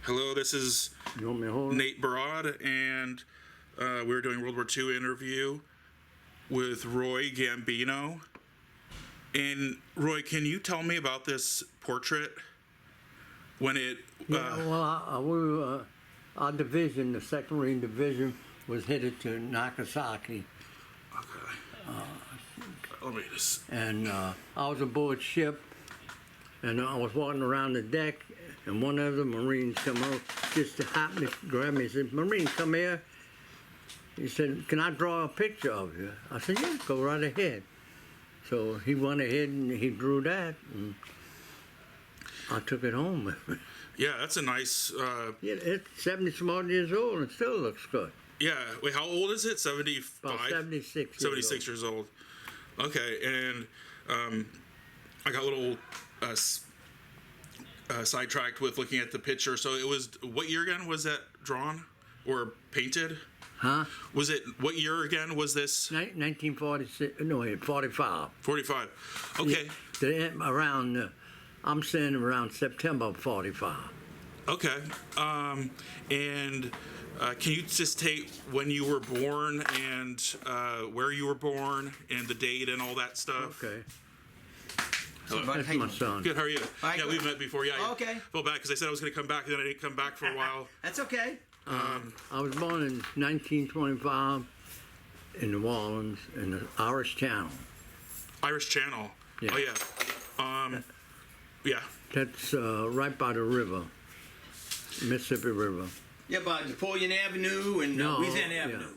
Hello, this is You want me to hold it? Nate Barad, and we're doing World War II interview with Roy Gambino. And Roy, can you tell me about this portrait? When it Our division, the 2nd Marine Division, was headed to Nagasaki, okay. Let me just. and I was aboard ship, and I was walking around the deck, and one of the Marines come out, just happened to grab me. He said, "Marine, come here." He said, "Can I draw a picture of you?" I said, "Yeah, go right ahead." So he went ahead and he drew that, and I took it home with me. Yeah, that's a nice. Yeah, it's 70-some odd years old and still looks good. Yeah. Wait, how old is it? 75. About 76. 76 years old. Okay, and I got a little sidetracked with looking at the picture. So it was, what year again was that drawn or painted? Huh? Was it, what year again was this? 1946. No, wait, 45. 45. Okay. Around, I'm saying around September of 45. Okay. And can you just take when you were born and where you were born and the date and all that stuff? Okay. Hello. That's my son. Good. How are you? Hi, Yeah, good. we've met before. Yeah. Oh, okay. I felt bad because I said I was going to come back and then I didn't come back for a while. That's okay. I was born in 1925 in New Orleans in the Irish Channel. Irish Channel. Yeah. Oh yeah. Yeah. That's right by the river, Mississippi River. Yeah, by Napoleon Avenue and No, Louisiana yeah. Avenue.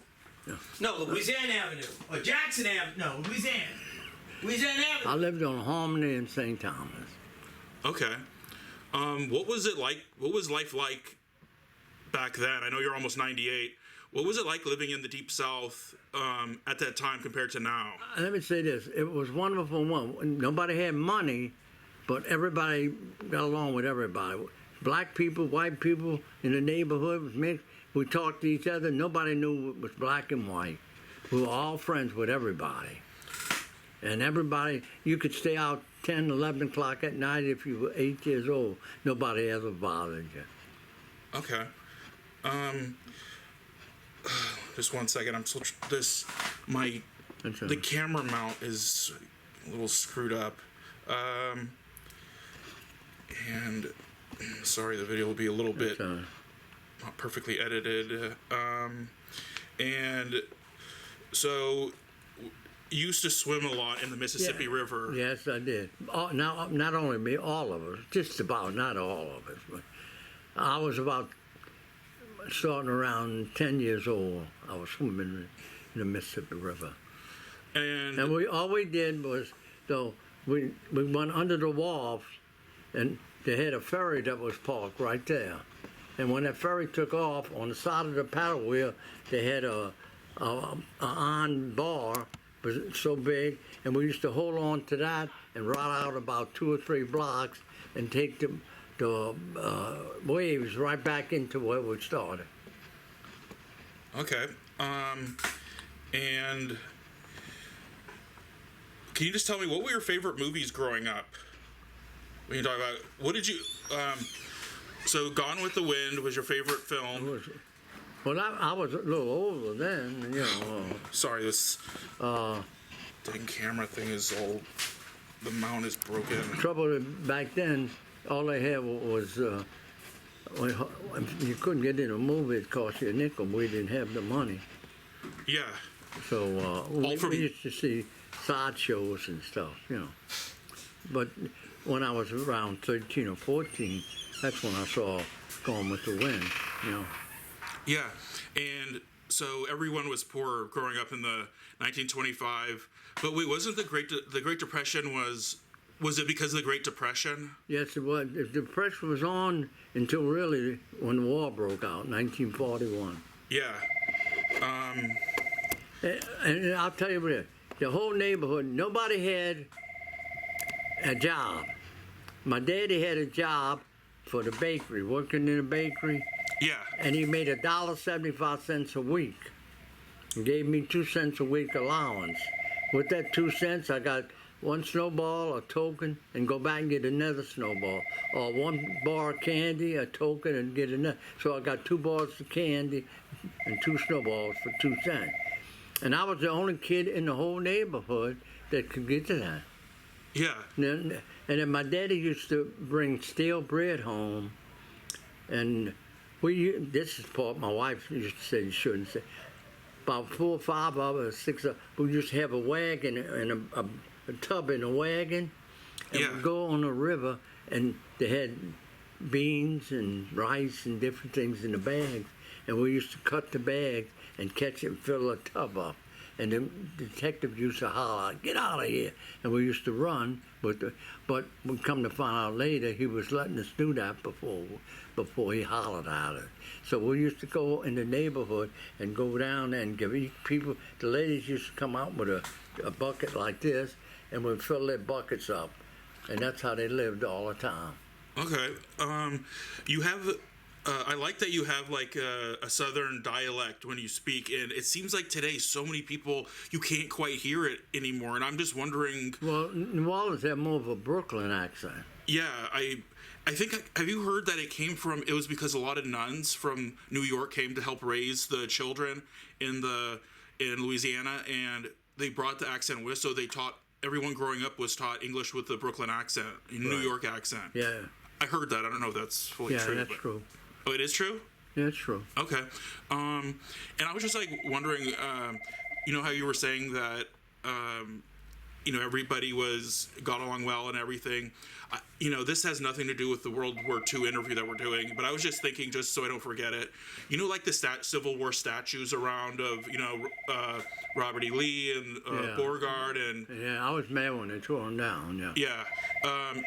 Yeah. No, Louisiana Avenue. Or Jackson Avenue. No, Louisiana. Louisiana Avenue. I lived on Harmony in St. Thomas. Okay. What was it like? What was life like back then? I know you're almost 98. What was it like living in the Deep South at that time compared to now? Let me say this. It was wonderful. Nobody had money, but everybody got along with everybody. Black people, white people in the neighborhood was mixed. We talked to each other. Nobody knew it was black and white. We were all friends with everybody. And everybody, you could stay out 10, 11 o'clock at night if you were 8 years old. Nobody ever bothered you. Okay. Just one second. I'm still the camera mount is a little screwed up. And sorry, the video will be a little bit not perfectly edited. And so you used to swim a lot in the Mississippi River. Yes, I did. Now, not only me, all of us. Just about, not all of us. But I was about starting around 10 years old. I was swimming in the Mississippi River. And all we did was, we went under the wharf, and they had a ferry that was parked right there. And when that ferry took off, on the side of the paddle wheel, they had a iron bar, was so big, and we used to hold on to that and ride out about 2 or 3 blocks and take the waves right back into where we started. Okay. And can you just tell me, what were your favorite movies growing up? When you talk about, what did you, so Gone with the Wind was your favorite film. Well, I was a little older then, you know. Sorry, this dang camera thing is all, the mount is broken. Trouble back then, all they had was, you couldn't get in a movie, it cost you a nickel. We didn't have the money. Yeah. So we used to see sideshows and stuff, you know. But when I was around 13 or 14, that's when I saw Gone with the Wind, you know. Yeah, and so everyone was poor growing up in the 1925. But wait, wasn't the Great Depression was it because of the Great Depression? Yes, it was. The Depression was on until really when the war broke out, 1941. Yeah. And I'll tell you what, the whole neighborhood, nobody had a job. My daddy had a job for the bakery, working in a bakery. Yeah. And he made $1.75 a week. He gave me 2 cents a week allowance. With that 2 cents, I got one snowball, a token, and go back and get another snowball. Or one bar of candy, a token, and get another. So I got 2 bars of candy and 2 snowballs for 2 cents. And I was the only kid in the whole neighborhood that could get to that. Yeah. And then my daddy used to bring stale bread home, and this is part my wife used to say you shouldn't say. About 4 or 5 of us, 6 of us, we used to have a wagon and a tub in a wagon, and Yeah. we'd go on the river, and they had beans and rice and different things in the bags, and we used to cut the bags and catch it and fill the tub up. And the detective used to holler, "Get out of here!" And we used to run, but we come to find out later he was letting us do that before he hollered at us. So we used to go in the neighborhood and go down and give each people. The ladies used to come out with a bucket like this, and we'd fill their buckets up, and that's how they lived all the time. Okay. You have. I like that you have like a southern dialect when you speak, and it seems like today so many people you can't quite hear it anymore. And I'm just wondering. Well, New Orleans had more of a Brooklyn accent. Yeah, I think. Have you heard that it came from? It was because a lot of nuns from New York came to help raise the children in Louisiana, and they brought the accent with. So they taught everyone growing up was taught English with the Brooklyn accent, New York accent. Yeah. I heard that. I don't know if that's fully true. Yeah, that's true. Oh, it is true? Yeah, it's true. Okay. And I was just like wondering, you know how you were saying that, you know, everybody got along well and everything. You know, this has nothing to do with the World War II interview that we're doing, but I was just thinking, just so I don't forget it, you know, like the Civil War statues around of, you know, Robert E. Lee and Beauregard and... Yeah, I was mad when they tore them down, yeah. Yeah.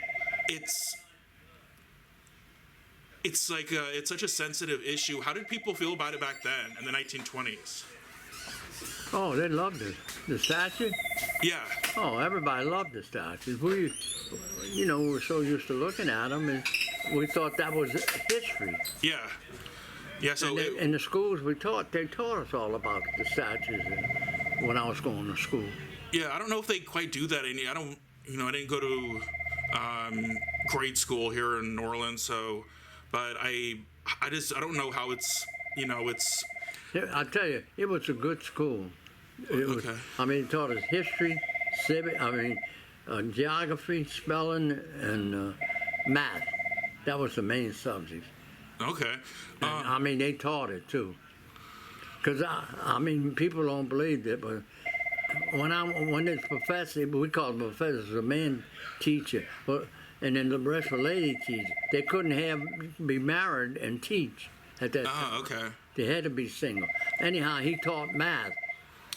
It's like it's such a sensitive issue. How did people feel about it back then in the 1920s? Oh, they loved it. The statue? Yeah. Oh, everybody loved the statues. We were so used to looking at them, and we thought that was history. Yeah. Yeah. So in the schools they taught us all about the statues when I was going to school. Yeah, I don't know if they quite do that. I didn't go to grade school here in New Orleans, so. But I don't know how it's, you know, it's... I tell you, it was a good school. Okay. It taught us history, geography, spelling, and math. That was the main subjects. Okay. They taught it too. Because, people don't believe it, but when this professor, we call him professor, a man teacher, and then the rest were lady teachers. They couldn't be married and teach at that time. Oh, okay. They had to be single. Anyhow, he taught math,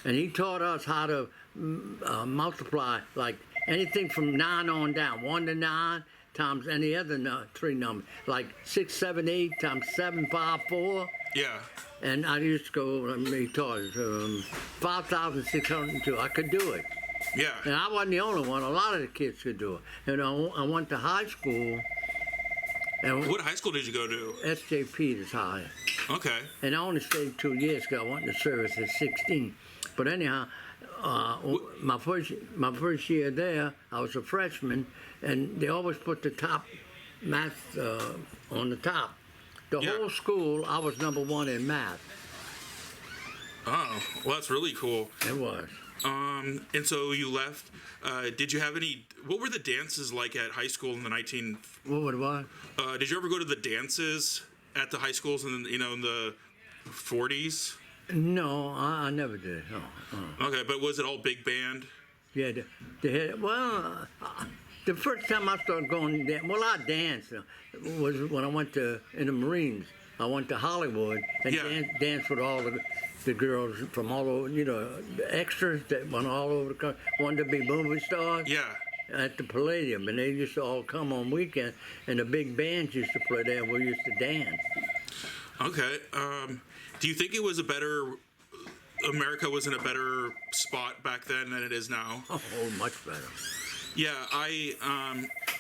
and he taught us how to multiply, like anything from 9 on down, 1 to 9 times any other 3 numbers, like 6, 7, 8 times 7, 5, 4. Yeah. And I used to go, he taught us 5,602. I could do it. Yeah. And I wasn't the only one. A lot of the kids could do it. And I went to high school. And What high school did you go to? S.J. Peters High. Okay. And I only stayed 2 years because I went into service at 16. But anyhow, my first year there, I was a freshman, and they always put the top math on the top. The whole school, I was number 1 in math. Oh, well, that's really cool. It was. And so you left. Did you have what were the dances like at high school in the What? Did you ever go to the dances at the high schools in the 40s? No, I never did. Okay, but was it all big band? Yeah, they had, the first time I started going, I danced was when I went in the Marines. I went to Hollywood and danced with all the girls from all over, the extras that went all over the country, wanted to be movie stars. Yeah. At the Palladium, and they used to all come on weekends, and the big bands used to play there, and we used to dance. Okay. Do you think America was in a better spot back then than it is now? Oh, much better. Yeah,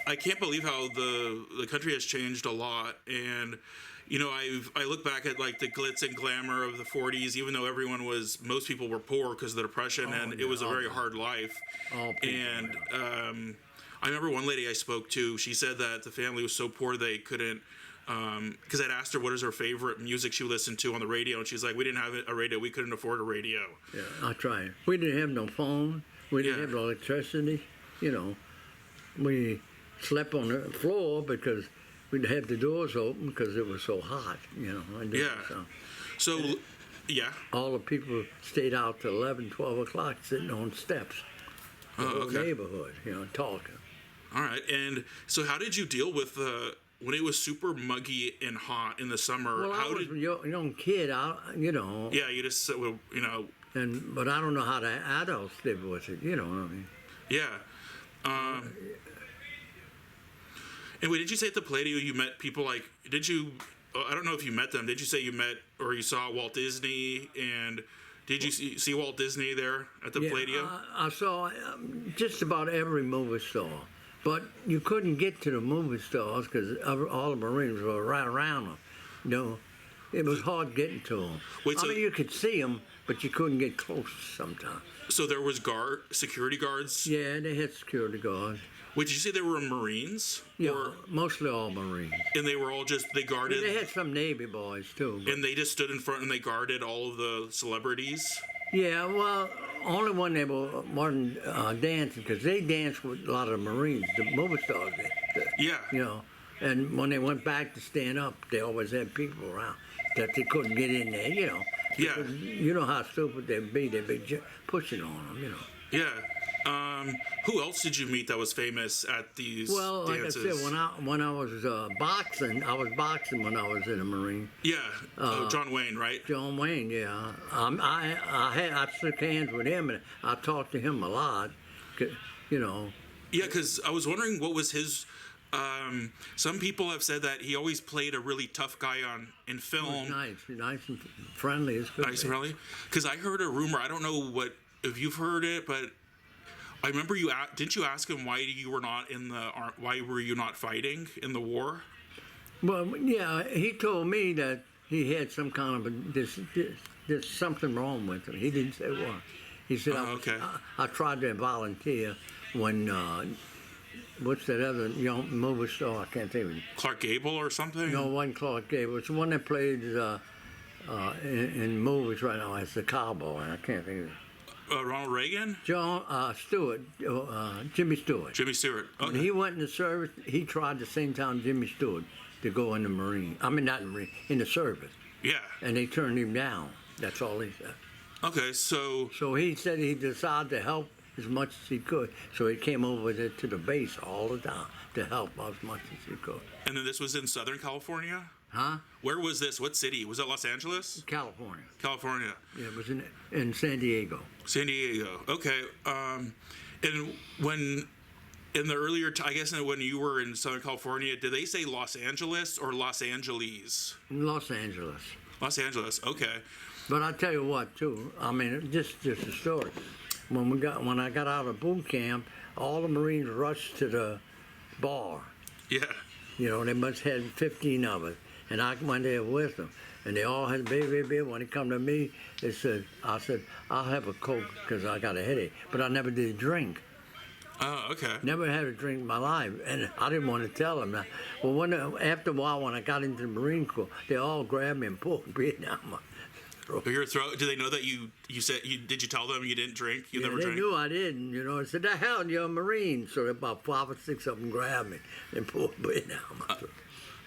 I can't believe how the country has changed a lot. And I look back at like the glitz and glamour of the 40s, even though most people were poor because of the Depression, and it was a very hard life. And I remember one lady I spoke to, she said that the family was so poor they couldn't, because I'd asked her what is her favorite music she listened to on the radio, and she's like, we didn't have a radio, we couldn't afford a radio. Yeah, I tried. We didn't have no phone. We didn't have no electricity. We slept on the floor because we'd have the doors open because it was so hot. So all the people stayed out till 11, 12 o'clock sitting on steps. The whole neighborhood, talking. All right, and so how did you deal with when it was super muggy and hot in the summer? Well, I was a young kid, Yeah, you just, but I don't know how the adults live with it, what I mean? Yeah. And wait, did you say at the Palladio you met people like, I don't know if you met them, did you say you met or you saw Walt Disney, and did you see Walt Disney there at the Palladio? I saw just about every movie store, but you couldn't get to the movie stores because all the Marines were right around them. It was hard getting to them. Wait, you could see them, but you couldn't get close sometimes. So there was security guards? Yeah, they had security guards. Wait, did you say they were Marines? Yeah, mostly all Marines. And they were all they guarded? They had some Navy boys, too. And they just stood in front and they guarded all of the celebrities? Yeah, well, only when they weren't dancing, because they danced with a lot of the Marines, the movie stars did. Yeah. And when they went back to stand up, they always had people around that they couldn't get in there, Yeah. You know how stupid they'd be pushing on them, Yeah. Who else did you meet that was famous at these dances? Well, like I said, when I was boxing, I was boxing when I was in the Marine. Yeah, John Wayne, right? John Wayne, yeah. I shook hands with him, and I talked to him a lot, Yeah, because I was wondering what was his... some people have said that he always played a really tough guy in film. Nice and friendly. Nice and friendly. Because I heard a rumor, I don't know if you've heard it, but I remember didn't you ask him why were you not fighting in the war? Well, yeah, he told me that he had some kind of there's something wrong with him. He didn't say what. He said, I tried to volunteer when, what's that other young movie star? I can't think of it. Clark Gable or something? No, it wasn't Clark Gable. It's the one that played in movies right now as the cowboy. I can't think of it. Ronald Reagan? Stewart, Jimmy Stewart. Jimmy Stewart. Okay. When he went in the service, he tried the same time Jimmy Stewart to go in the Marine. I mean, not in the Marine, in the service. Yeah. And they turned him down. That's all he said. Okay, so... So he said he decided to help as much as he could. So he came over there to the base all the time to help as much as he could. And then this was in Southern California? Huh? Where was this? What city? Was it Los Angeles? California. California. Yeah, it was in San Diego. San Diego. Okay. And when in the earlier, I guess when you were in Southern California, did they say Los Angeles or Los Angeles? Los Angeles. Los Angeles. Okay. But I tell you what, too. I mean, just a story. When I got out of boot camp, all the Marines rushed to the bar. Yeah. They must have had 15 of us. And I went there with them. And they all had beer. When they come to me, I said, I'll have a Coke because I got a headache. But I never did drink. Oh, okay. Never had a drink in my life. And I didn't want to tell them that. Well, after a while, when I got into the Marine Corps, they all grabbed me and pulled beer down my throat. Your throat? Did they know that you said, did you tell them you didn't drink? You never drank? They knew I didn't, I said, the hell, you're a Marine. So about 5 or 6 of them grabbed me and pulled beer down my throat.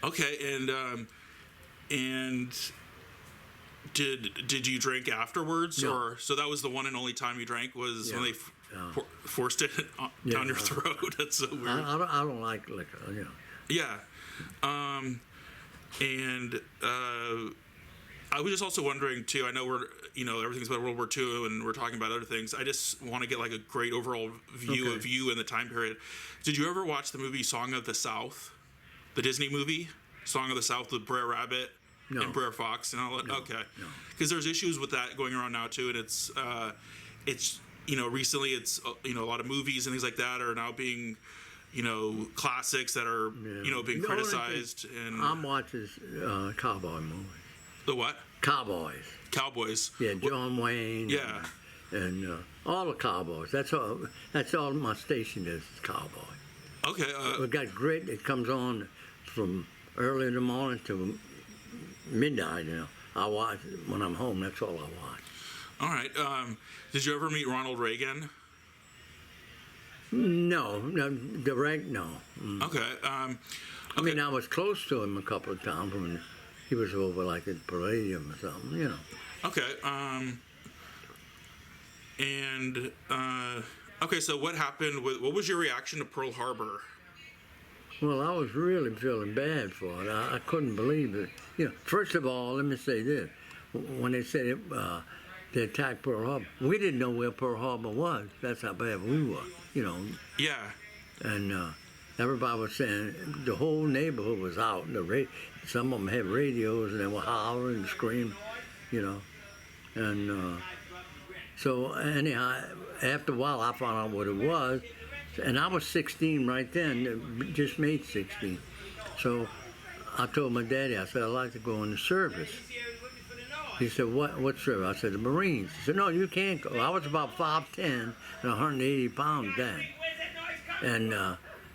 Okay, and did you drink afterwards? No. Or so that was the one and only time you drank was when they forced it down your throat? That's so weird. I don't like liquor, Yeah. I was just also wondering too, I know we're, everything's about World War II and we're talking about other things. I just want to get like a great overall view of you in the time period. Did you ever watch the movie Song of the South? The Disney movie? Song of the South with Brer Rabbit and Brer Fox and all that? No, okay. Because there's issues with that going around now too, and it's recently it's, a lot of movies and things like that are now being, classics that are being The only criticized. thing And I'm watching cowboy movies. the what? Cowboys. Cowboys. Yeah, John Wayne. Yeah. And all the cowboys. That's all my station is cowboy. Okay. We got Grit. It comes on from early in the morning to midnight. I watch when I'm home. That's all I watch. All right. Did you ever meet Ronald Reagan? No, direct, no. Okay. I mean, I was close to him a couple of times when he was over like at Palladium or something, Okay. Okay, so what happened what was your reaction to Pearl Harbor? Well, I was really feeling bad for it. I couldn't believe it. First of all, let me say this. When they said they attacked Pearl Harbor, we didn't know where Pearl Harbor was. That's how bad we were, Yeah. And everybody was saying the whole neighborhood was out. Some of them had radios and they were hollering and screaming, And so anyhow, after a while, I found out what it was. And I was 16 right then, just made 16. So I told my daddy, I said, I'd like to go in the service. He said, what service? I said, the Marines. He said, no, you can't go. I was about 5'10" and 180 pounds then. And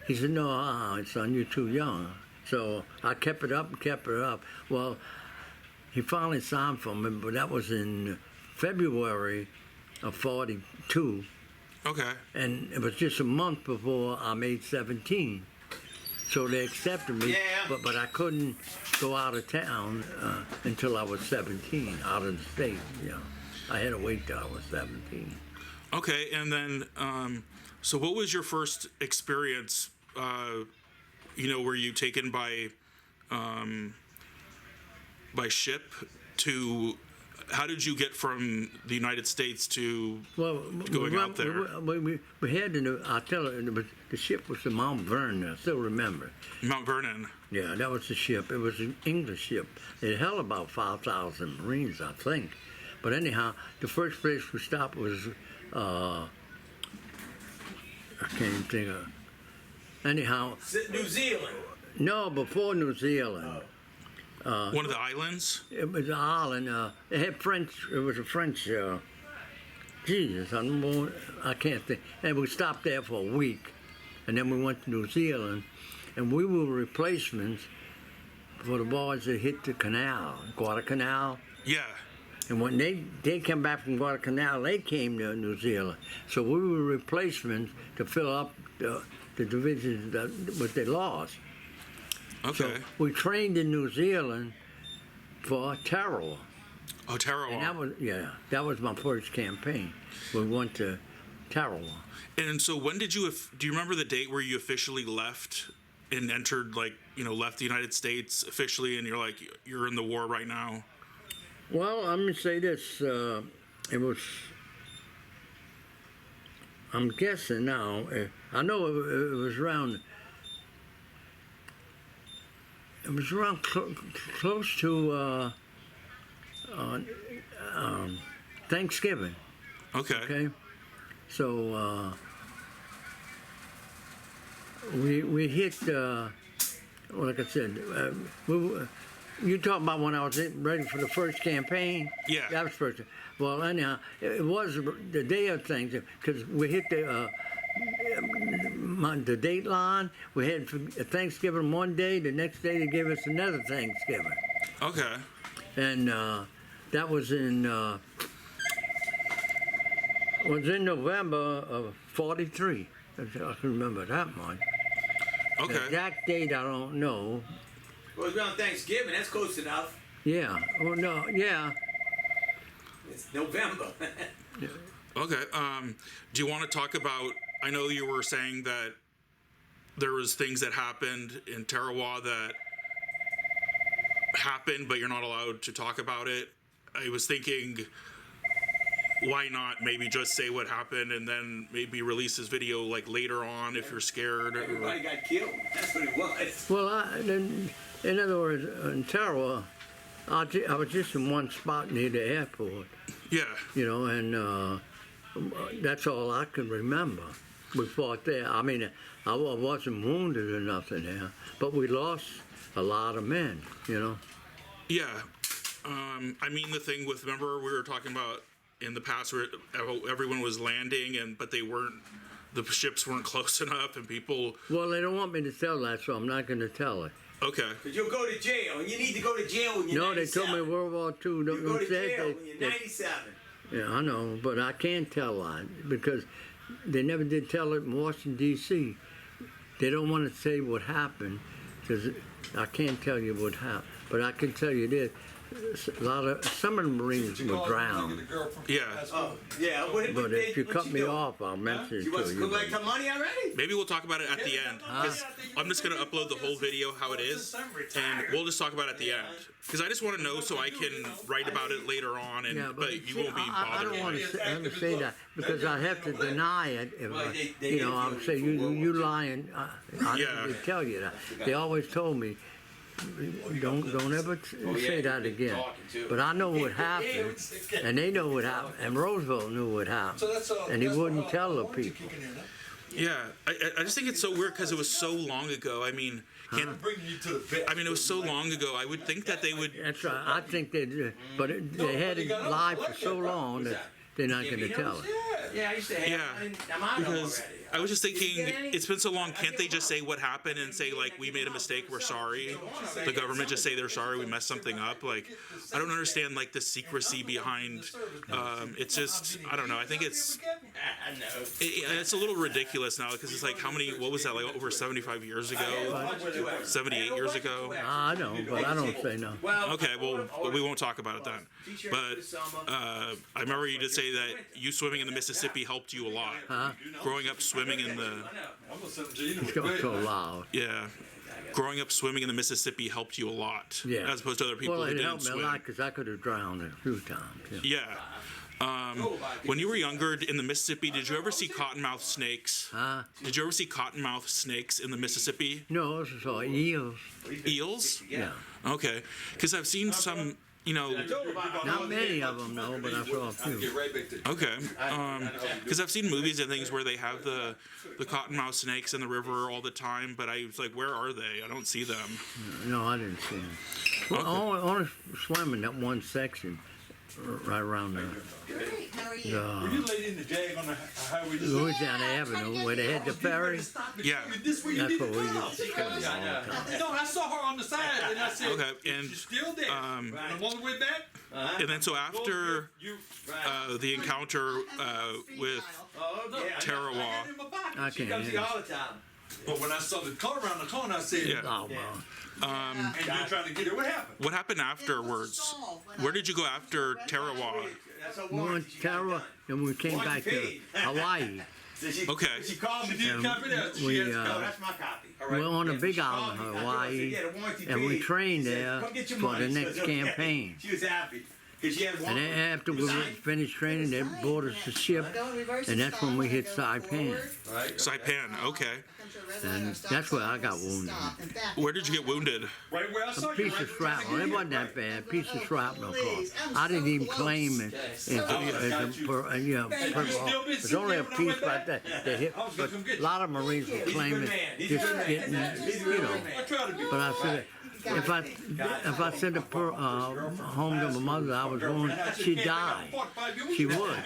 he said, no, son, you're too young. So I kept it up. Well, he finally signed for me, but that was in February of 42. Okay. And it was just a month before I made 17. So they accepted me, but I couldn't go out of town until I was 17, out of the state, I had to wait till I was 17. Okay, and then, so what was your first experience, were you taken by ship to, how did you get from the United States to going out there? We had to, I'll tell you, the ship was the Mount Vernon, I still remember. Mount Vernon. Yeah, that was the ship. It was an English ship. It held about 5,000 Marines, I think. But anyhow, the first place we stopped was, I can't even think of, anyhow. New Zealand. No, before New Zealand. One of the islands? It was an island. It had French. It was a French. Jesus, I can't think. And we stopped there for a week, and then we went to New Zealand, and we were replacements for the boys that hit the canal, Guadalcanal. Yeah. And when they came back from Guadalcanal, they came to New Zealand. So we were replacements to fill up the divisions that they lost. Okay. So we trained in New Zealand for Tarawa. Oh, Tarawa. And that was my first campaign. We went to Tarawa. And so when did do you remember the date where you officially left and entered, left the United States officially, and you're in the war right now? Well, let me say this. It was, I'm guessing now, I know it was around, close to Thanksgiving. Okay. So we hit, like I said, you talking about when I was ready for the first campaign? Yeah. That was first. Well, anyhow, it was the day of things because we hit the date line. We had Thanksgiving one day. The next day they gave us another Thanksgiving. Okay. And that was in November of '43. I can remember that much. Okay. The exact date I don't know. Well, it was around Thanksgiving. That's close enough. Yeah. Oh no. Yeah. It's November. Okay. Do you want to talk about? I know you were saying that there was things that happened in Tarawa that happened, but you're not allowed to talk about it. I was thinking, why not maybe just say what happened and then maybe release this video later on if you're scared? Everybody got killed. That's what it was. Well, in other words, in Tarawa, I was just in one spot near the airport. Yeah. And that's all I can remember. We fought there. I mean, I wasn't wounded or nothing there, but we lost a lot of men, you know. Yeah. I mean, the thing with, remember we were talking about in the past where everyone was landing, but the ships weren't close enough, and people. Well, they don't want me to tell that, so I'm not going to tell it. Okay. Because you'll go to jail, and you need to go to jail when you're No, 97. they told me World War II. You go to jail when you're 97. Yeah, I know, but I can't tell that because they never did tell it in Washington, D.C. They don't want to say what happened because I can't tell you what happened. But I can tell you this. Some of the Marines were drowned. Yeah. Oh, yeah. But if you cut me off, I'll mention it You want to to you. collect some money already? Maybe we'll talk about it at the end. Because I'm just going to upload the whole video how it is, and we'll just talk about it at the end. Because I just want to know so I can write about it later on, but you won't be I bothered. don't want to say that because I have to deny it. If I'll say you lying. I didn't tell you that. They always told me, don't ever say that again. But I know what happened, and they know what happened, and Roosevelt knew what happened, and he wouldn't tell the people. Yeah, I just think it's so weird because it was so long ago. I mean, it was so long ago. I would think that they would. That's right. I think they did, but they had it live for so long that they're not going to tell it. Yeah, I used to have. I'm out Because already. I was just thinking, it's been so long, can't they just say what happened and say, like, we made a mistake, we're sorry? The government just say they're sorry, we messed something up? Like, I don't understand, like, the secrecy behind, it's just, I don't know, I think it's a little ridiculous now, because it's like, what was that, like, over 75 years ago? 78 years ago? I know, but I don't say no. Okay, well, we won't talk about it then. But I remember you did say that you swimming in the Mississippi helped you a lot. Huh? Growing up swimming in the... It's so loud. Yeah. Growing up swimming in the Mississippi helped you a lot. Yeah. As opposed to other people Well, who it didn't helped me a swim. lot because I could have drowned a few times. Yeah. Yeah. When you were younger in the Mississippi, did you ever see cottonmouth snakes? Huh? Did you ever see cottonmouth snakes in the Mississippi? No, this is all eels. Eels? Yeah. Okay. Because I've seen some, Not many of them, no, but I saw a few. Okay. Because I've seen movies and things where they have the cottonmouth snakes in the river all the time, but I was like, where are they? I don't see them. No, I didn't see them. Well, I only swam in that one section right around there. Were you late in the jag on the highway? Louisiana Avenue, where they had the ferry. Yeah. That's what we used to swim all the time. No, I saw her on the side, and I said, Okay. And she's still there. And on the way back, and then so after the encounter with Tarawa. I She can't comes hear here you. all the time. but when I saw the car around the corner, I said, Yeah. Oh, well. and you're trying to get her, what happened? What happened afterwards? Where did you go after Tarawa? That's a We warranty went to she got Tarawa, done. and we came back to Hawaii. So she, Okay. She called me. She did And copy that. She we, has No, copy. that's my copy. We're on a big She called island, me. I Hawaii, said, "Yeah, the warranty and we paid." trained She said, there "Come get your for money." the So next it's okay. campaign. She was happy because she had And warranty. then after we finished training, they brought us the ship, and that's when we hit Saipan. Saipan. Okay. And that's where I got wounded. Where did you get wounded? Right where I saw A you. piece of shrapnel. It wasn't that bad. Piece of shrapnel caused. I didn't even claim it as it's only a piece like that. They hit, but a lot of Marines will claim it just getting, I try to be. But I said, if I sent her home to my mother, I was going, she'd die. She would.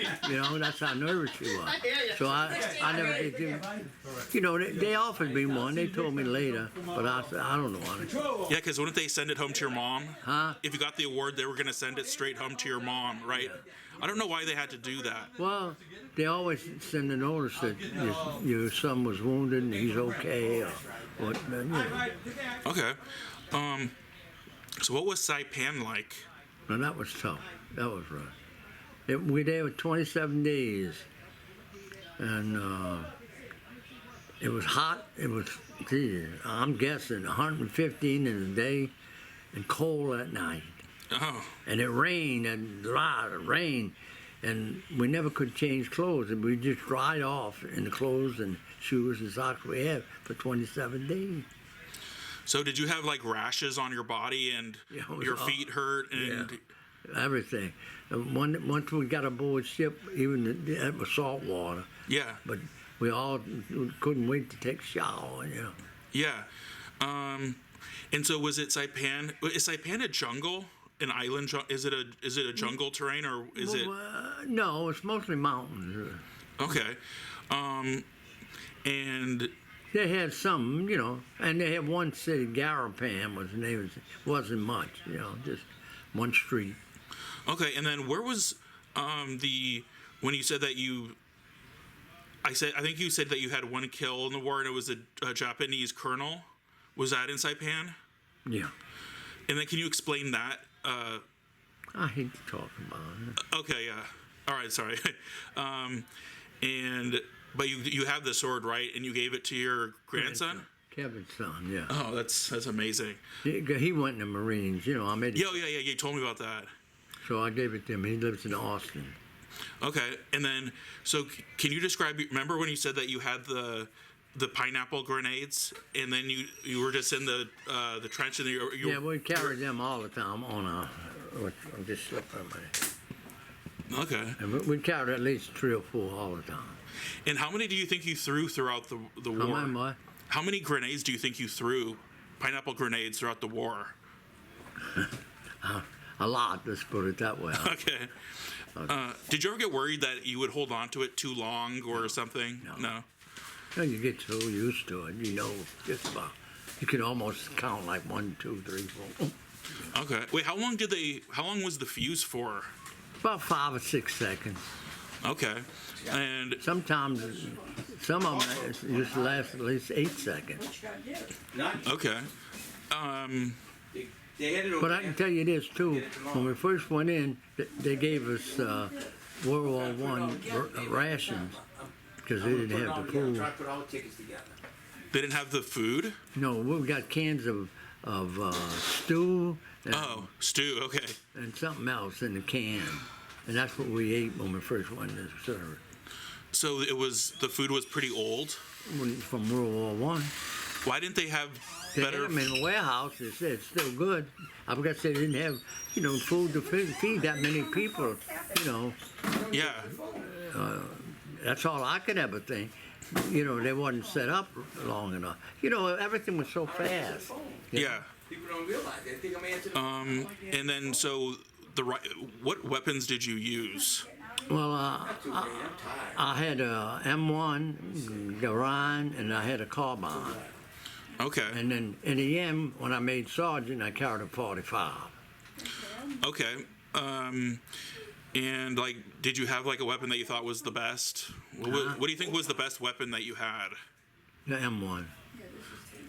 That's how nervous she was. So I never did. They offered me one. They told me later, but I said, I don't know what it. Yeah, because wouldn't they send it home to your mom? Huh? If you got the award, they were going to send it straight home to your mom, right? I don't know why they had to do that. Well, they always send a notice that your son was wounded and he's okay, or what. Okay. So what was Saipan like? No, that was tough. That was rough. We were there for 27 days, and it was hot. It was, I'm guessing, 115 in the day, and cold at night. Oh. And it rained and dry, rained, and we never could change clothes. And we just dried off in the clothes and shoes and socks we had for 27 days. So did you have like rashes on your body and Yeah, it was your all- feet hurt and Everything. And once we got aboard ship, even that was salt water. yeah. But we all couldn't wait to take a shower, you know. Yeah. And so was it Saipan? Is Saipan a jungle? An island? Is it a jungle terrain or is it? No, it's mostly mountains. Okay. And They had some, you know, and they had one city, Garapan was the name. Wasn't much, you know, just one street. okay. And then where was when you said that I think you said that you had one kill in the war and it was a Japanese colonel. Was that in Saipan? Yeah. And then can you explain that? I hate to talk about it. Okay, yeah. All right, sorry. But you have the sword, right? And you gave it to your grandson? Kevin's son, yeah. Oh, that's amazing. He went in the Marines, you know. I made. Yeah. You told me about that. So I gave it to him. He lives in Austin. Okay, and then so can you describe? Remember when you said that you had the pineapple grenades, and then you were just in the trench, and you Yeah, we carried them all the time on our. I'm just slipping my. Okay. And we carried at least 3 or 4 all the time. And how many do you think you threw throughout the war? How many? How many grenades do you think you threw? Pineapple grenades throughout the war? A lot, let's put it that way. Okay. Did you ever get worried that you would hold on to it too long or something? No. Well, you get so used to it, you know, just about. You can almost count like 1, 2, 3, 4. Okay. Wait, how long was the fuse for? About 5 or 6 seconds. Okay. And Sometimes, some of them just last at least 8 seconds. okay. They had it over But I can tell you this too, when we first went in, they gave us World War I rations because they didn't have the food. Put all the tickets together. They didn't have the food? No, we got cans of stew and, Oh, stew. Okay. and something else in the can. And that's what we ate when we first went to serve. So the food was pretty old. From World War I. Why didn't they have They had better? them in a warehouse. They said it's still good. I guess they didn't have, you know, food to feed that many people. You know, Yeah. that's all I could ever think. You know, they wasn't set up long enough. You know, everything was so fast. Yeah. People don't realize. They think I'm answering. And then so what weapons did you use? Well, I'm tired. I had a M1 Garand, and I had a carbine. Okay. And then in the end, when I made sergeant, I carried a 45. Okay. And like, did you have like a weapon that you thought was the best? What do you think was the best weapon that you had? The M1.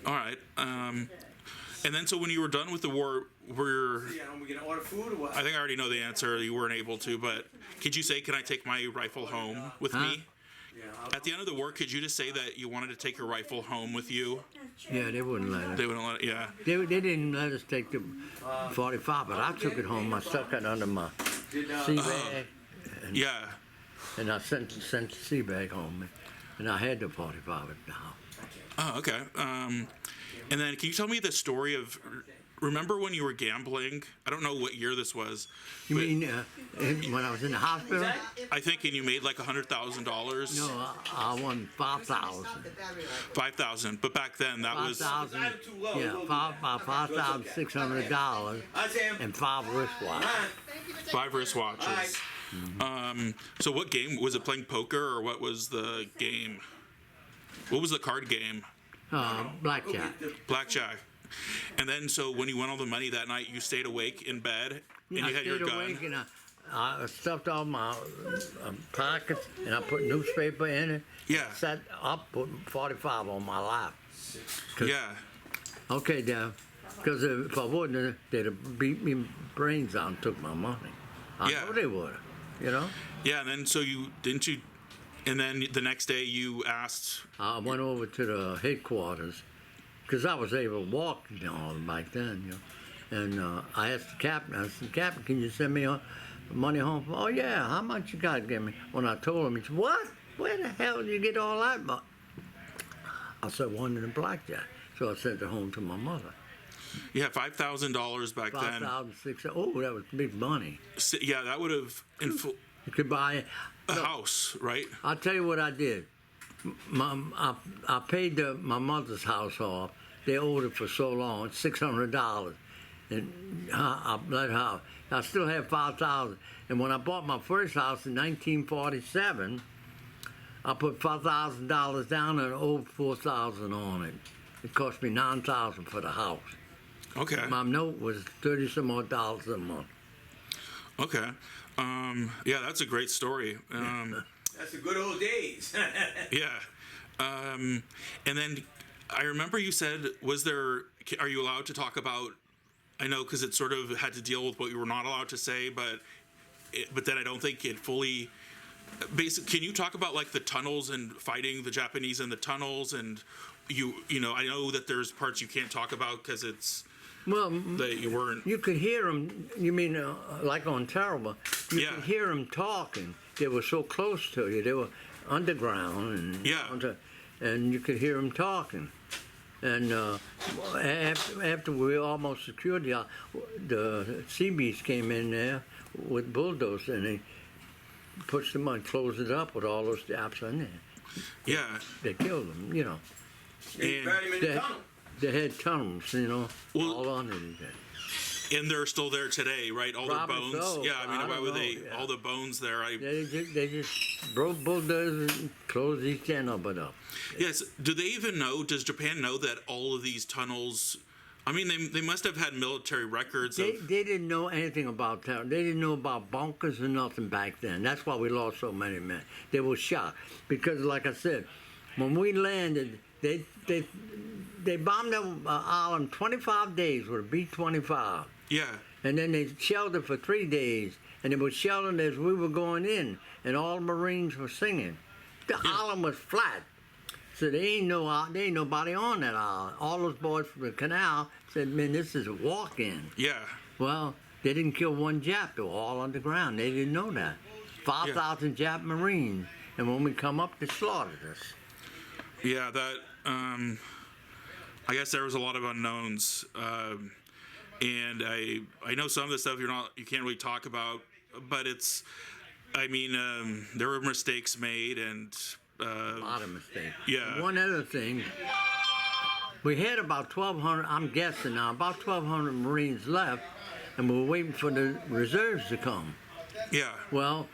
All right. And then so when you were done with the war, Yeah, are we gonna order food or what? I think I already know the answer. You weren't able to, but could you say, "Can I take my rifle home with me?" Yeah, At the end of the war, could you just say that you wanted to take your rifle home with you? Yeah, they wouldn't let us. They wouldn't let it. Yeah. They didn't let us take the 45, but I took it home. I stuck it under my sea bag, Yeah. and I sent the sea bag home. And I had the 45 at the house. Oh, okay. And then can you tell me the story of? Remember when you were gambling? I don't know what year this was. You but mean when I was in the hospital? I think and you made like $100,000. No, I won 5,000. 5,000. But back then that was. 5,000. Yeah, about $5,600 I say him. and 5 wristwatches. 5 wristwatches. So what game was it? Playing poker or what was the game? What was the card game? Blackjack. Blackjack. And then so when you won all the money that night, you stayed awake in bed and I you had your stayed gun. awake and I stuffed all my pockets and I put newspaper in it. Yeah. Sat up, put 45 on my lap. Yeah. Okay, Dad. Because if I wouldn't, they'd have beat me brains out and took my money. I Yeah. know they would have, you know? Yeah. And then so you didn't you. And then the next day you asked. I went over to the headquarters because I was able to walk, you know, back then, you know. And I asked the captain, I said, Captain, can you send me money home? Oh, yeah, how much you got to give me? When I told him, he said, what? Where the hell did you get all that money? I said, one in the blackjack. So I sent it home to my mother. You had $5,000 back then. 5,600. Oh, that was big money. Yeah, that would have You could buy a house, right? I'll tell you what I did. I paid my mother's house off. They owed it for so long, $600, and I let her. I still have $5,000. And when I bought my first house in 1947, I put $5,000 down and owed $4,000 on it. It cost me $9,000 for the house. Okay. My note was $30 some more dollars a month. Okay. Yeah, that's a great story. That's the good old days. Yeah. And then I remember you said, are you allowed to talk about, I know because it sort of had to deal with what you were not allowed to say, but then I don't think it fully, can you talk about like the tunnels and fighting the Japanese in the tunnels? And you know, I know that there's parts you can't talk about because it's, Well, that you weren't. you could hear them. You mean like on Terrible? You Yeah. could hear them talking. They were so close to you. They were underground, and Yeah. and you could hear them talking. And after we almost secured the Seabees came in there with bulldozers, and they pushed them and closed it up with all those Japs in there. Yeah. They killed them, you know. They And- buried him in the They, tunnel. they had tunnels, you know, Well- all under there. And they're still there today, right? All Probably their bones. so. Yeah, I mean, I why don't would know, they? yeah. All the bones there. They just broke bulldozers and closed each end of it up. Yes. Do they even know? Does Japan know that all of these tunnels? I mean, they must have had military records. They didn't know anything about that. They didn't know about bunkers or nothing back then. That's why we lost so many men. They were shocked because, like I said, when we landed, they bombed the island 25 days with a B-25. Yeah. And then they shelled it for 3 days. And they were shelling as we were going in. And all the Marines were singing. The island was flat. So there ain't nobody on that island. All those boys from the canal said, man, this is a walk-in. Yeah. Well, they didn't kill one Jap. They were all underground. They didn't know that. 5,000 Jap Marines. And when we come up, they slaughtered us. Yeah. That. I guess there was a lot of unknowns. And I know some of the stuff you can't really talk about, but it's, I mean, there were mistakes made and. A lot of mistakes. Yeah. One other thing, we had about 1,200, I'm guessing now, about 1,200 Marines left, and we were waiting for the reserves to come. Yeah. Well,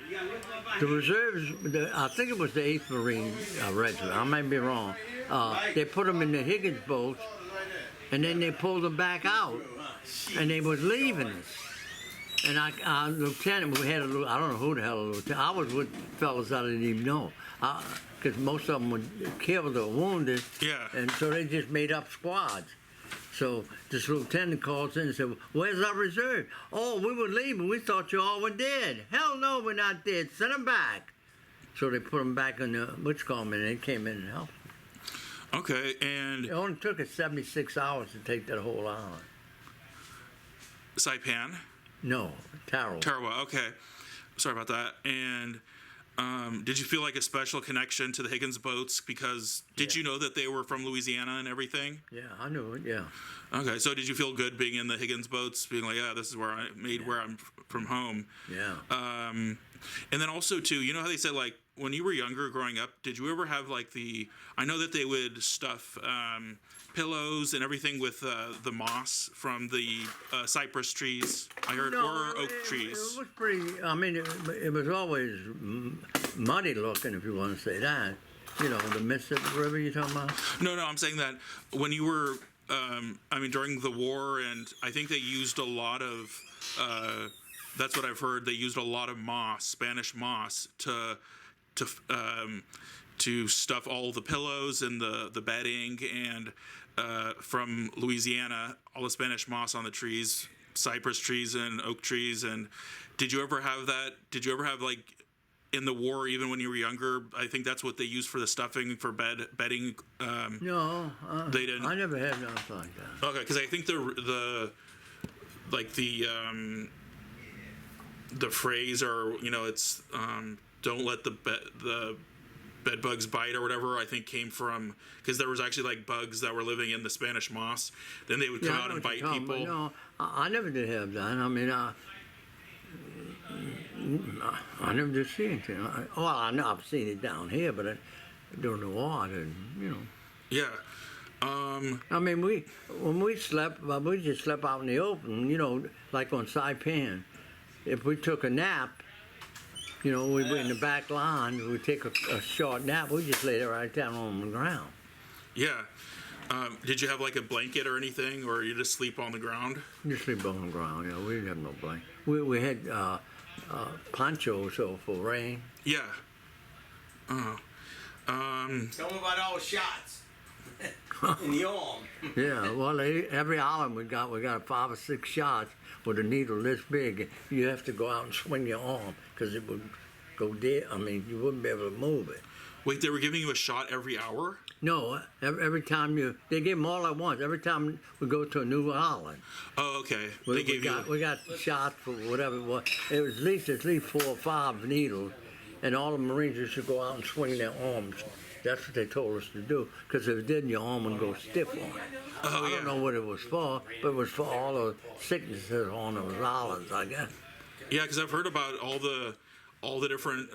the reserves, I think it was the 8th Marine Regiment, I may be wrong, they put them in the Higgins boats, and then they pulled them back out, and they was leaving us. And lieutenant, we had I don't know who the hell a lieutenant, I was with fellas I didn't even know. Because most of them were killed or wounded. Yeah. And so they just made up squads. So this lieutenant calls in and said, where's our reserve? Oh, we were leaving. We thought you all were dead. Hell no, we're not dead. Send them back. So they put them back in the and they came in and helped. Okay. And It only took us 76 hours to take that whole island. Saipan. No, Tarawa. Tarawa. Okay. Sorry about that. And did you feel like a special connection to the Higgins boats? Because did you know that they were from Louisiana and everything? Yeah, I knew it, yeah. Okay. So did you feel good being in the Higgins boats, being like, yeah, this is where where I'm from home? Yeah. And then also too, you know how they said like when you were younger growing up, did you ever have like I know that they would stuff pillows and everything with the moss from the cypress trees, I heard, or oak trees. It was pretty, I mean, it was always muddy looking, if you want to say that. You know, the Mississippi River you're talking about? No, I'm saying that when you were, I mean, during the war, and I think they used a lot of, that's what I've heard, they used a lot of moss, Spanish moss, to stuff all the pillows and the bedding, and from Louisiana, all the Spanish moss on the trees, cypress trees and oak trees. And did you ever have that? Did you ever have like in the war, even when you were younger? I think that's what they used for the stuffing for bedding. No, they didn't. I never had nothing like that. Okay, because I think the phrase, or it's don't let the bed bugs bite or whatever, I think came from, because there was actually like bugs that were living in the Spanish moss. Then they would come out and bite people. No, I never did have that. I mean, I never did see anything. Well, I know I've seen it down here, but during the war, and Yeah. I mean, when we slept, well, we just slept out in the open, like on Saipan. If we took a nap, we were in the back lawn, we'd take a short nap, we just lay there right down on the ground. Yeah. Did you have like a blanket or anything, or you just sleep on the ground? Just sleep on the ground, we didn't have no blanket. We had ponchos for rain. Yeah. Tell me about all the shots. In the arm. Yeah, well, every island we got 5 or 6 shots with a needle this big. You have to go out and swing your arm because it would go dead. I mean, you wouldn't be able to move it. Wait, they were giving you a shot every hour? No, every time they give them all at once. Every time we go to a new island. Oh, okay. We got shots for whatever it was. It was at least 4 or 5 needles, and all the Marines used to go out and swing their arms. That's what they told us to do, because if it didn't, your arm would go stiff on it. Oh, I don't know what it was for, but it was for all the sicknesses on those islands, I guess. Yeah, because I've heard about all the different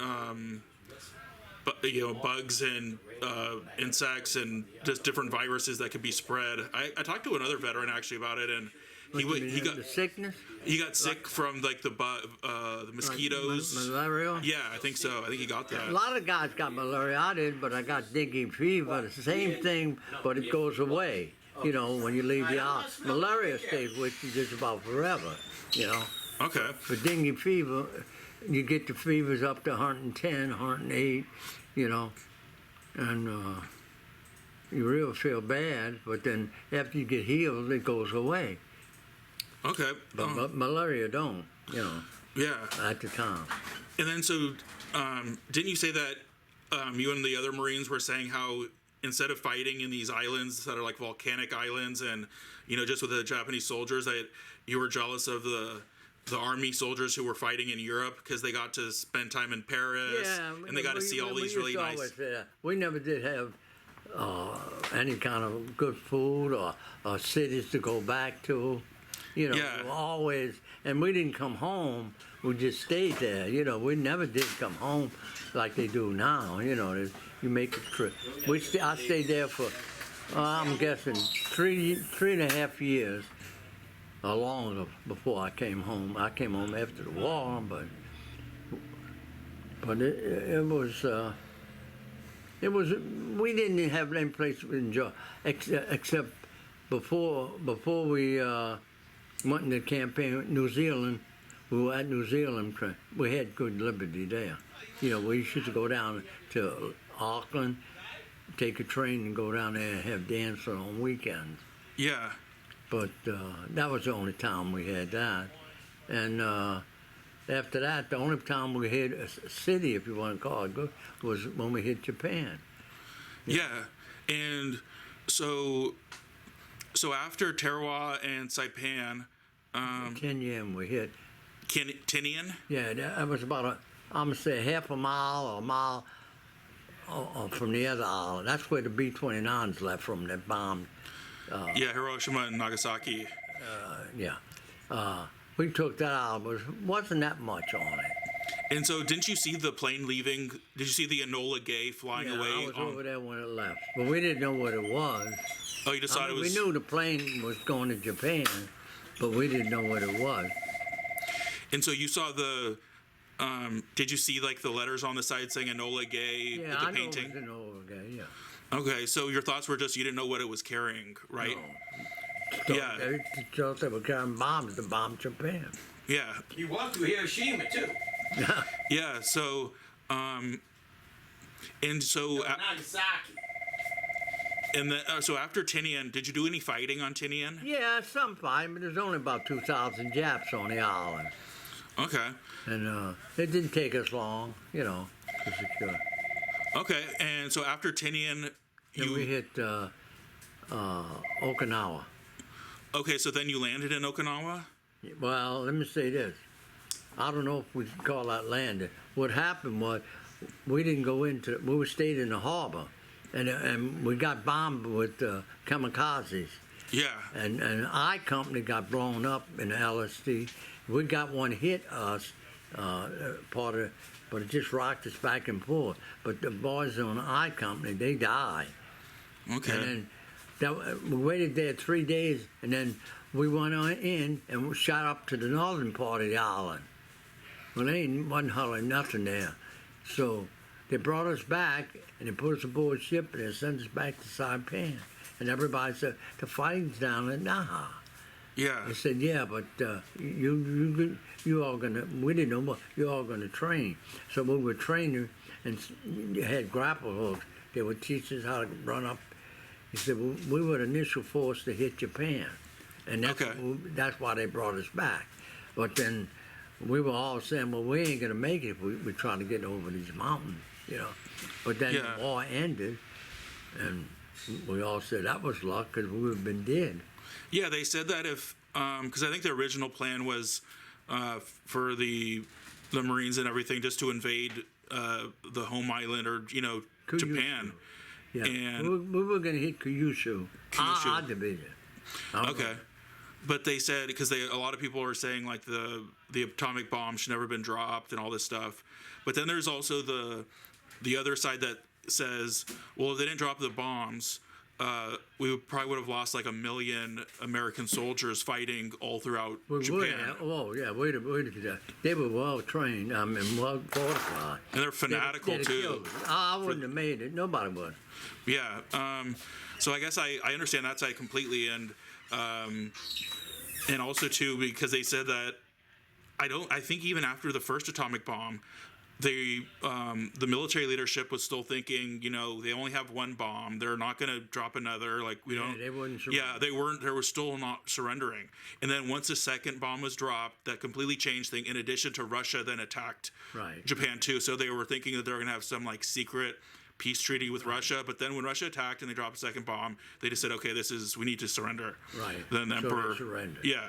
bugs and insects and just different viruses that could be spread. I talked to another veteran actually about it, and he got the sickness. He got sick from like the mosquitoes. Malaria. Yeah, I think so. I think he got that. A lot of guys got malaria. I did, but I got dengue fever. It's the same thing, but it goes away. When you leave the island, malaria stays with you just about forever. Okay. For dengue fever, you get the fevers up to 110, 108, and you really feel bad, but then after you get healed, it goes away. Okay. But malaria don't, Yeah. at the time. And then so, didn't you say that you and the other Marines were saying how instead of fighting in these islands that are like volcanic islands and, just with the Japanese soldiers, that you were jealous of the army soldiers who were fighting in Europe because they got to spend time in Paris and they got to see all these really nice. We never did have any kind of good food or cities to go back to. Always, and we didn't come home. We just stayed there. We never did come home like they do now. You make a trip. I stayed there for, I'm guessing, 3.5 years. Longer before I came home. I came home after the war, but it was we didn't have any place to enjoy except before we went into the campaign with New Zealand. We were at New Zealand. We had good liberty there. We used to go down to Auckland, take a train and go down there and have dancing on weekends. Yeah. But that was the only time we had that. And after that, the only time we hit a city, if you want to call it good, was when we hit Japan. Yeah. And so after Tarawa and Saipan... Tinian we hit. Tinian? Yeah, that was about I'm going to say half a mile or a mile from the other island. That's where the B-29s left from that bombed. Yeah, Hiroshima and Nagasaki. We took that out, but it wasn't that much on it. And so, didn't you see the plane leaving? Did you see the Enola Gay flying away? I was over there when it left, but we didn't know what it was. Oh, you just thought it was... We knew the plane was going to Japan, but we didn't know what it was. And so you saw the... did you see like the letters on the side saying Enola Gay with the painting? Yeah, I know it was Enola Gay, yeah. Okay, so your thoughts were just you didn't know what it was carrying, right? No. Yeah. They thought they were carrying bombs to bomb Japan. Yeah. You walked through Hiroshima too. Yeah. So, and so. Nagasaki. And then, so after Tinian, did you do any fighting on Tinian? Yeah, some fighting, but there's only about 2,000 Japs on the island. Okay. And it didn't take us long, to secure. Okay, and so after Tinian, we hit Okinawa. Okay, so then you landed in Okinawa? Well, let me say this. I don't know if we can call that landing. What happened was we didn't go into. We stayed in the harbor, and we got bombed with kamikazes. Yeah. And I company got blown up in the LSD. We got one hit us part of, but it just rocked us back and forth. But the boys on the I Company, they died. Okay. And then we waited there 3 days, and then we went on in and we shot up to the northern part of the island. Well, they wasn't hardly nothing there. So they brought us back, and they put us aboard ship, and they sent us back to Saipan. And everybody said, the fighting's down at Naha. Yeah. I said, yeah, but you all gonna, we didn't know, but you all gonna train. So we were training, and you had grapple hooks. They would teach us how to run up. He said, well, we were the initial force to hit Japan. And that's why they brought us back. But then we were all saying, well, we ain't gonna make it if we're trying to get over these mountains, you know. But then the war ended, and we all said that was luck because we would have been dead. Yeah, they said that if, because I think the original plan was for the Marines and everything just to invade the home island or, you know, Kyushu. Japan. Yeah, And we were gonna hit Kyushu. Our division. okay. But they said, because a lot of people are saying like the atomic bomb should never have been dropped and all this stuff. But then there's also the other side that says, well, if they didn't drop the bombs, we probably would have lost like 1 million American soldiers fighting all throughout Japan. They were well trained, and well fortified. And they're fanatical too. I wouldn't have made it. Nobody would. Yeah. So I guess I understand that side completely, and also too because they said that I think even after the first atomic bomb, the military leadership was still thinking, you know, they only have one bomb. They're not going to drop another. Like we don't. They wouldn't surrender. Yeah, they weren't. They were still not surrendering. And then once the second bomb was dropped, that completely changed things. In addition to Russia, then attacked Japan too. So they were thinking that they were going to have some like secret peace treaty with Russia. But then when Russia attacked and they dropped a second bomb, they just said, okay, we need to surrender. Right. Then the so emperor they surrendered. Yeah.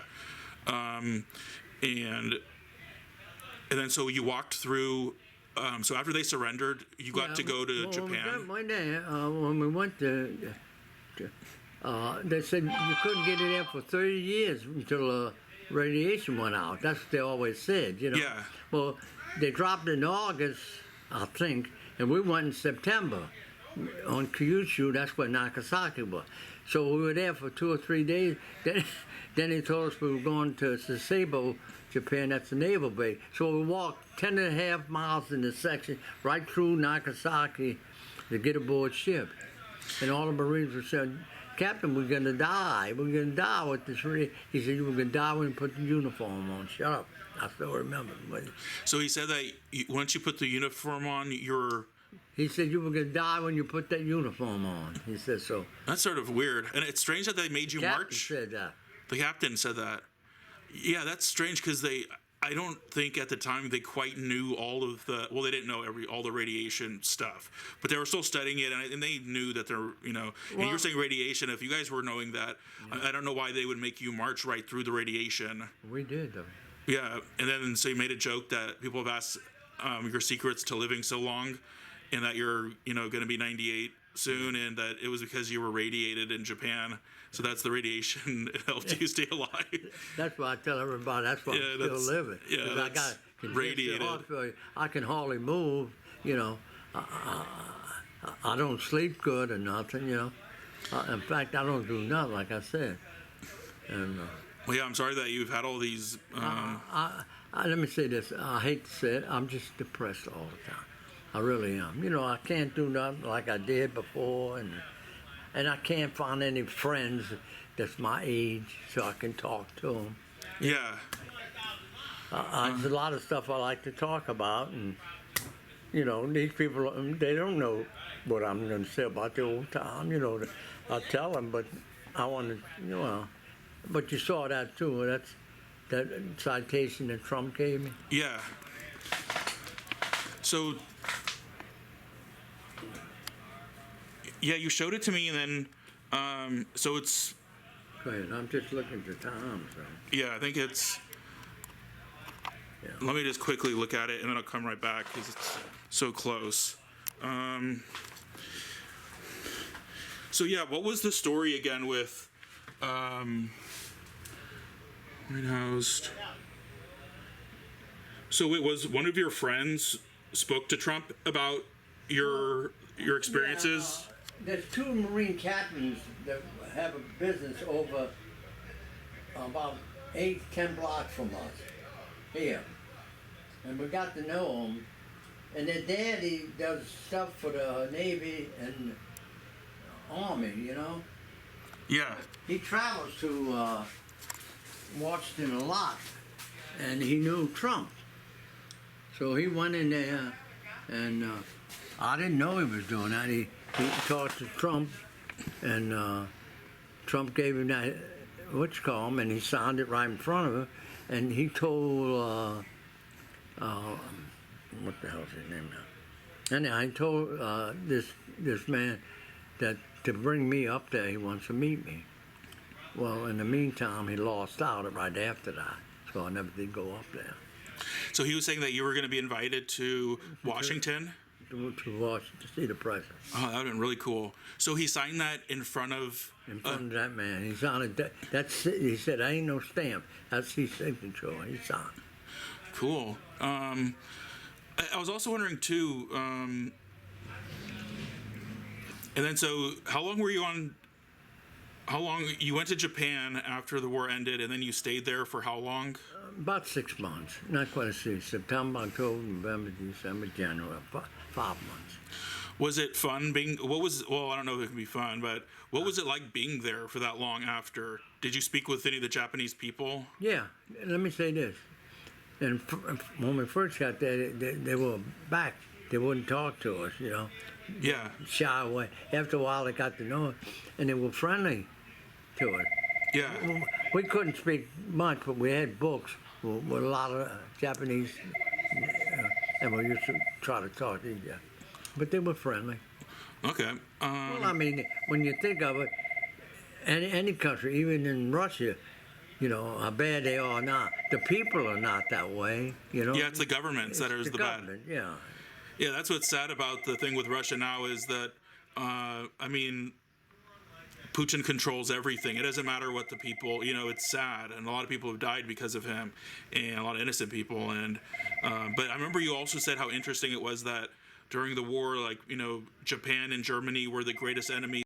And then so you walked through. So after they surrendered, you got to go to Japan. One day, when we went to they said you couldn't get in there for 30 years until radiation went out. That's what they always said, you know. Yeah. Well, they dropped in August, I think, and we went in September on Kyushu. That's where Nagasaki was. So we were there for 2 or 3 days. Then they told us we were going to Sasebo, Japan. That's the naval base. So we walked 10.5 miles in the section right through Nagasaki to get aboard ship. And all the Marines were saying, Captain, we're going to die. We're going to die with this. He said, you were going to die when you put the uniform on. Shut up. I still remember. So he said that once you put the uniform on, He said, you were going to die when you put that uniform on. He said so. That's sort of weird. And it's strange that they made you march. Said that. The captain said that. Yeah, that's strange because I don't think at the time they quite knew all of they didn't know all the radiation stuff, but they were still studying it, and they knew that they're, you know, and you're saying radiation. If you guys were knowing that, I don't know why they would make you march right through the radiation. We did, though. Yeah, and then so you made a joke that people have asked your secrets to living so long, and that you're, you know, going to be 98 soon, and that it was because you were radiated in Japan. So that's the radiation that helped you stay alive. That's why I tell everybody. That's why I'm still living. Yeah, that's I got radiated. Heart failure. I can hardly move. You know, I don't sleep good or nothing. You know, in fact, I don't do nothing. Like I said. And well, yeah, I'm sorry that you've had all these. Let me say this. I hate to say it. I'm just depressed all the time. I really am. You know, I can't do nothing like I did before, and I can't find any friends that's my age so I can talk to them. Yeah. There's a lot of stuff I like to talk about, and, you know, these people, they don't know what I'm going to say about the old time. You know, I tell them, but I want to, you know, but you saw that too. That's that citation that Trump gave me. Yeah. So, yeah, you showed it to me, and then, so it's... Go ahead, I'm just looking at the time, so... Yeah, I think it's... Yeah. Let me just quickly look at it, and then I'll come right back, because it's so close. So, yeah, what was the story again with... White House... So it was one of your friends spoke to Trump about your experiences. There's two Marine captains that have a business over about 8-10 blocks from us here, and we got to know them. And their daddy does stuff for the Navy and Army, you know. Yeah. He travels to Washington a lot, and he knew Trump. So he went in there, and I didn't know he was doing that. He talked to Trump, and Trump gave him that, and he signed it right in front of him, and he told, what the hell's his name now? Anyhow, he told this man that to bring me up there, he wants to meet me. Well, in the meantime, he lost out right after that, so I never did go up there. So he was saying that you were going to be invited to Washington? To Washington, to see the president. Oh, that would have been really cool. So he signed that in front of... In front of that man. He signed it. That's it. He said, "I ain't no stamp. That's his signature." He signed. Cool. I was also wondering, too... and then, so, how long were you on... How long... You went to Japan after the war ended, and then you stayed there for how long? About 6 months. Not quite a season. September, October, November, December, January. 5 months. Was it fun being... Well, I don't know if it can be fun, but what was it like being there for that long after? Did you speak with any of the Japanese people? Yeah. Let me say this. And when we first got there, they were back. They wouldn't talk to us, you know. Yeah. Shy away. After a while, they got to know us, and they were friendly to us. Yeah. We couldn't speak much, but we had books with a lot of Japanese, and we used to try to talk to each other. But they were friendly. Okay. Well, I mean, when you think of it, any country, even in Russia, you know, how bad they are now. The people are not that way, you know. Yeah, it's the governments that are the bad. Yeah. Yeah, that's what's sad about the thing with Russia now is that, I mean, Putin controls everything. It doesn't matter what the people, you know, it's sad. And a lot of people have died because of him, and a lot of innocent people. And but I remember you also said how interesting it was that during the war, like, you know, Japan and Germany were the greatest enemies.